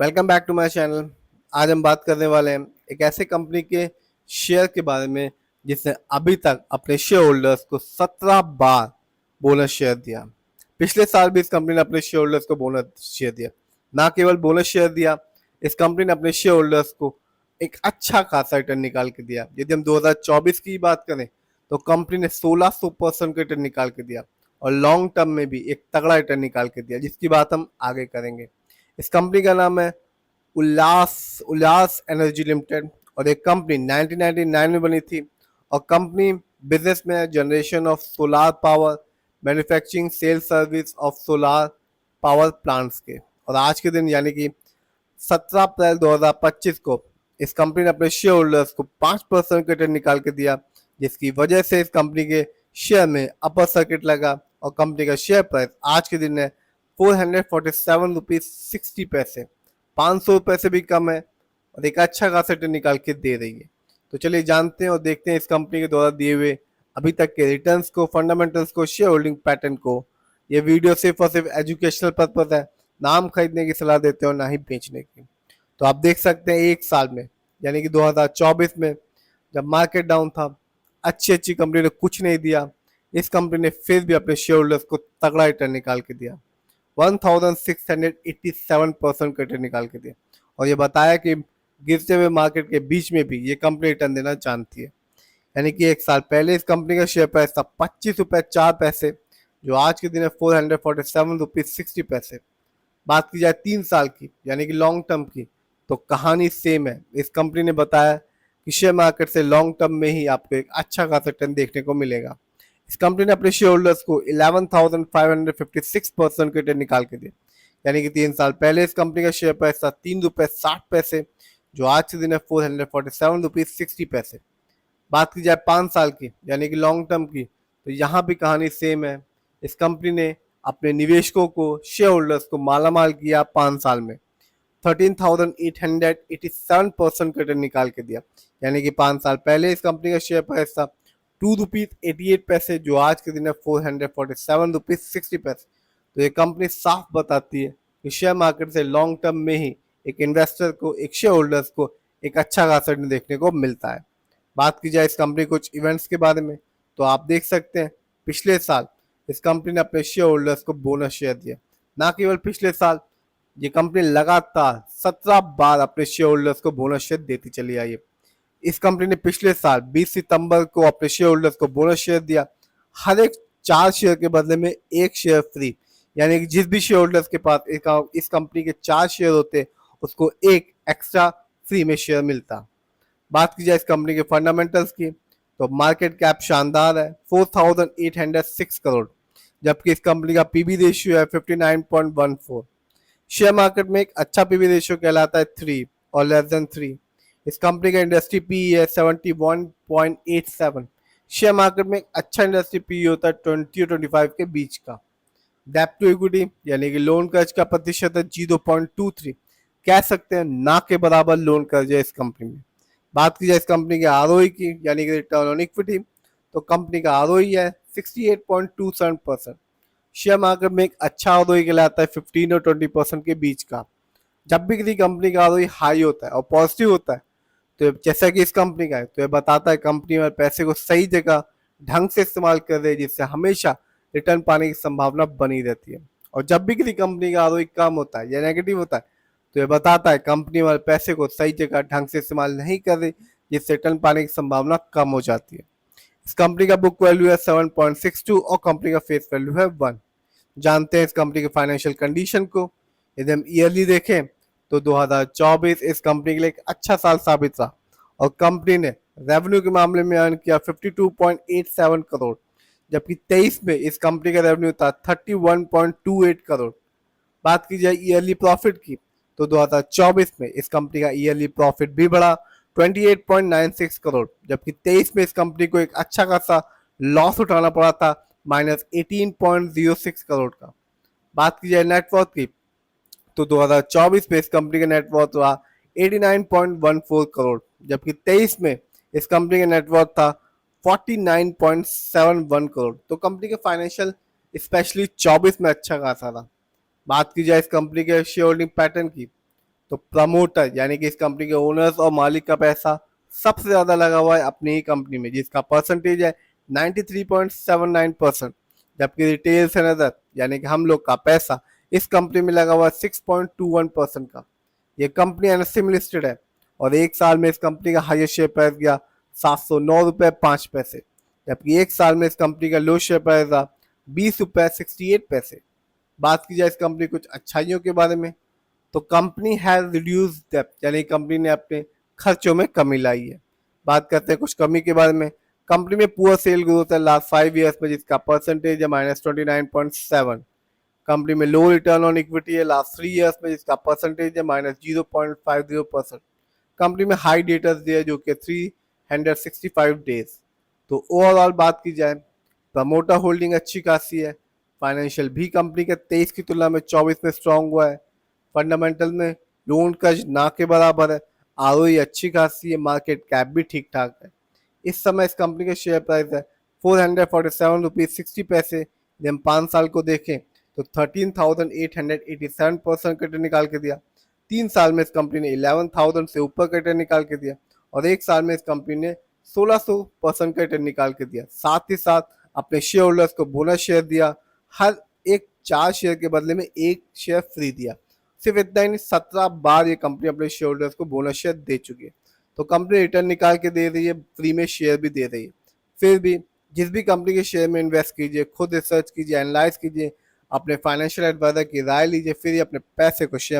Welcome back to my channel. आज हम बात करने वाले हैं एक ऐसे कंपनी के शेयर के बारे में जिसने अभी तक अपने शेयर होल्डर्स को 17 बार बोनस शेयर दिया। पिछले साल भी इस कंपनी ने अपने शेयर होल्डर्स को बोनस शेयर दिया। ना केवल बोनस शेयर दिया, इस कंपनी ने अपने शेयर होल्डर्स को एक अच्छा खासा रिटर्न निकाल के दिया। यदि हम 2024 की बात करें तो कंपनी ने 1600% का रिटर्न निकाल के दिया और लॉन्ग टर्म में भी एक तगड़ा रिटर्न निकाल के दिया, जिसकी बात हम आगे करेंगे। इस कंपनी का नाम है उल्लास उल्लास एनर्जी लिमिटेड और एक कंपनी 1999 में बनी थी। और कंपनी बिजनेस में generation of solar power, manufacturing, sale service of solar power plants के। और आज के दिन यानी कि 17 अप्रैल 2025 को इस कंपनी ने अपने शेयर होल्डर्स को 5% का रिटर्न निकाल के दिया, जिसकी वजह से इस कंपनी के शेयर में अपर सर्किट लगा और कंपनी का शेयर प्राइस आज के दिन है 447 रुपीज 60 पैसे, 500 रुपये से भी कम है और एक अच्छा खासा रिटर्न निकाल के दे रही है। तो चलिए जानते हैं और देखते हैं इस कंपनी के द्वारा दिए हुए अभी तक के रिटर्न्स को, फंडामेंटल्स को, शेयर होल्डिंग पैटर्न को। ये वीडियो सिर्फ और सिर्फ एजुकेशनल पर्पज है, नाम खरीदने की सलाह देते हो ना ही बेचने की। तो आप देख सकते हैं एक साल में यानी कि 2024 में जब मार्केट डाउन था, अच्छी अच्छी कंपनी ने कुछ नहीं दिया, इस कंपनी ने फिर भी अपने शेयर होल्डर्स को तगड़ा रिटर्न निकाल के दिया। 1687% का रिटर्न निकाल के दिया और ये बताया कि गिरते हुए मार्केट के बीच में भी ये कंपनी रिटर्न देना जानती है। यानी कि एक साल पहले इस कंपनी का शेयर प्राइस था 25 रुपये 4 पैसे, जो आज के दिन है 447 रुपीज 60 पैसे। बात की जाए 3 साल की यानी कि लॉन्ग टर्म की, तो कहानी सेम है। इस कंपनी ने बताया कि शेयर मार्केट से लॉन्ग टर्म में ही आपको एक अच्छा खासा रिटर्न देखने को मिलेगा। इस कंपनी ने अपने शेयर होल्डर्स को 11,556% के रिटर्न निकाल के दिए। यानी कि 3 साल पहले इस कंपनी का शेयर प्राइस था 3 रुपये 60 पैसे, जो आज के दिन है 447 रुपीज 60 पैसे। बात की जाए 5 साल की यानी कि लॉन्ग टर्म की, तो यहाँ भी कहानी सेम है। इस कंपनी ने अपने निवेशकों को, शेयर होल्डर्स को मालामाल किया 5 साल में 13,887% का रिटर्न निकाल के दिया। यानी कि 5 साल पहले इस कंपनी का शेयर प्राइस था 2 रुपीज 88 पैसे, जो आज के दिन है 447 रुपीज 60 पैसे। तो ये कंपनी साफ बताती है कि शेयर मार्केट से लॉन्ग टर्म में ही एक इन्वेस्टर को, एक शेयर होल्डर्स को एक अच्छा खासा रिटर्न देखने को मिलता है। बात की जाए इस कंपनी कुछ इवेंट्स के बारे में, तो आप देख सकते हैं पिछले साल इस कंपनी ने अपने शेयर होल्डर्स को बोनस शेयर दिया। ना केवल पिछले साल, ये कंपनी लगातार 17 बार अपने शेयर होल्डर्स को बोनस शेयर देती चली आई है। इस कंपनी ने पिछले साल 20 सितंबर को अपने शेयर होल्डर्स को बोनस शेयर दिया। हर एक 4 शेयर के बदले में 1 शेयर फ्री, यानी कि जिस भी शेयर होल्डर्स के पास इस कंपनी के 4 शेयर होते उसको एक एक्स्ट्रा फ्री में शेयर मिलता। बात की जाए इस कंपनी के फंडामेंटल्स की, तो मार्केट कैप शानदार है 4,806 करोड़, जबकि इस कंपनी का पीबी रेशियो है 59.14। शेयर मार्केट में एक अच्छा पीवी रेशियो कहलाता है 3 और लेस देन 3। इस कंपनी का इंडस्ट्री पीई है 71.87। शेयर मार्केट में एक अच्छा इंडस्ट्री पीई होता है 20 और 25 के बीच का। डेप्ट टू इक्विटी यानी कि लोन कर्ज का प्रतिशत है 0.23, कह सकते हैं ना के बराबर लोन कर्ज है इस कंपनी में। बात की जाए इस कंपनी के आरओई की यानी कि रिटर्न ऑन इक्विटी, तो कंपनी का आरओई है 68.27%। शेयर मार्केट में एक अच्छा आरओई कहलाता है 15 और 20% के बीच का। जब भी किसी कंपनी का आरओई हाई होता है और पॉजिटिव होता है, तो जैसा कि इस कंपनी का है, तो ये बताता है कंपनी में पैसे को सही जगह ढंग से इस्तेमाल कर रही है, जिससे हमेशा रिटर्न पाने की संभावना बनी रहती है। और जब भी किसी कंपनी का आरओई कम होता है या नेगेटिव होता है, तो ये बताता है कंपनी वाले पैसे को सही जगह ढंग से इस्तेमाल नहीं कर रही, जिससे रिटर्न पाने की संभावना कम हो जाती है। इस कंपनी का बुक वैल्यू है 7.62 और कंपनी का फेस वैल्यू है 1। जानते हैं इस कंपनी के फाइनेंशियल कंडीशन को। यदि हम ईयरली देखें तो 2024 इस कंपनी के लिए एक अच्छा साल साबित रहा और कंपनी ने रेवेन्यू के मामले में अर्न किया 52.87 करोड़, जबकि 23 में इस कंपनी का रेवेन्यू था 31.28 करोड़। बात की जाए ईयरली प्रॉफिट की, तो 2024 में इस कंपनी का ईयरली प्रॉफिट भी बढ़ा 28.96 करोड़, जबकि 23 में इस कंपनी को एक अच्छा खासा लॉस उठाना पड़ा था -18.06 करोड़ का। बात की जाए नेटवर्थ की, तो 2024 में इस कंपनी का नेटवर्थ हुआ 89.14 करोड़, जबकि 23 में इस कंपनी का नेटवर्थ था 49.71 करोड़। तो कंपनी के फाइनेंशियल स्पेशली 24 में अच्छा खासा था। बात की जाए इस कंपनी के शेयर होल्डिंग पैटर्न की, तो प्रमोटर यानी कि इस कंपनी के ओनर्स और मालिक का पैसा सबसे ज्यादा लगा हुआ है अपनी ही कंपनी में, जिसका परसेंटेज है 93.79%। जबकि रिटेल्स एंड अदर यानी कि हम लोग का पैसा इस कंपनी में लगा हुआ है 6.21% का। ये कंपनी एनएससी में लिस्टेड है और एक साल में इस कंपनी का हाईएस्ट शेयर प्राइस गया 709 रुपये 5 पैसे, जबकि एक साल में इस कंपनी का लो शेयर प्राइस था 20 रुपये 68 पैसे। बात की जाए इस कंपनी कुछ अच्छाइयों के बारे में, तो कंपनी हैज रिड्यूस डेप्थ यानी कंपनी ने अपने खर्चों में कमी लाई है। बात करते हैं कुछ कमी के बारे में। कंपनी में पुअर सेल ग्रोथ है लास्ट 5 ईयर्स में, जिसका परसेंटेज है -29.7। कंपनी में लो रिटर्न ऑन इक्विटी है लास्ट 3 ईयर्स में, जिसका परसेंटेज है -0.50%। कंपनी में हाई डेटर्स डे है जो कि 365 डेज। तो ओवरऑल बात की जाए, प्रमोटर होल्डिंग अच्छी खासी है। फाइनेंशियल भी कंपनी के 23 की तुलना में 24 में स्ट्रांग हुआ है। फंडामेंटल में लोन कर्ज ना के बराबर है। आरओई अच्छी खासी है। मार्केट कैप भी ठीक ठाक है। इस समय इस कंपनी के शेयर प्राइस है 447 रुपीज 60 पैसे। जब हम 5 साल को देखें तो 13,887% का रिटर्न निकाल के दिया। 3 साल में इस कंपनी ने 11,000 से ऊपर का रिटर्न निकाल के दिया और एक साल में इस कंपनी ने 1600% का रिटर्न निकाल के दिया। साथ ही साथ अपने शेयर होल्डर्स को बोनस शेयर दिया। हर एक 4 शेयर के बदले में 1 शेयर फ्री दिया। सिर्फ इतना ही नहीं, 17 बार ये कंपनी अपने शेयर होल्डर्स को बोनस शेयर दे चुकी है। तो कंपनी रिटर्न निकाल के दे रही है, फ्री में शेयर भी दे रही है। फिर भी जिस भी कंपनी के शेयर में इन्वेस्ट कीजिए, खुद रिसर्च कीजिए, एनालाइज कीजिए, अपने फाइनेंशियल एडवाइजर की राय लीजिए, फिर ही अपने पैसे को शेयर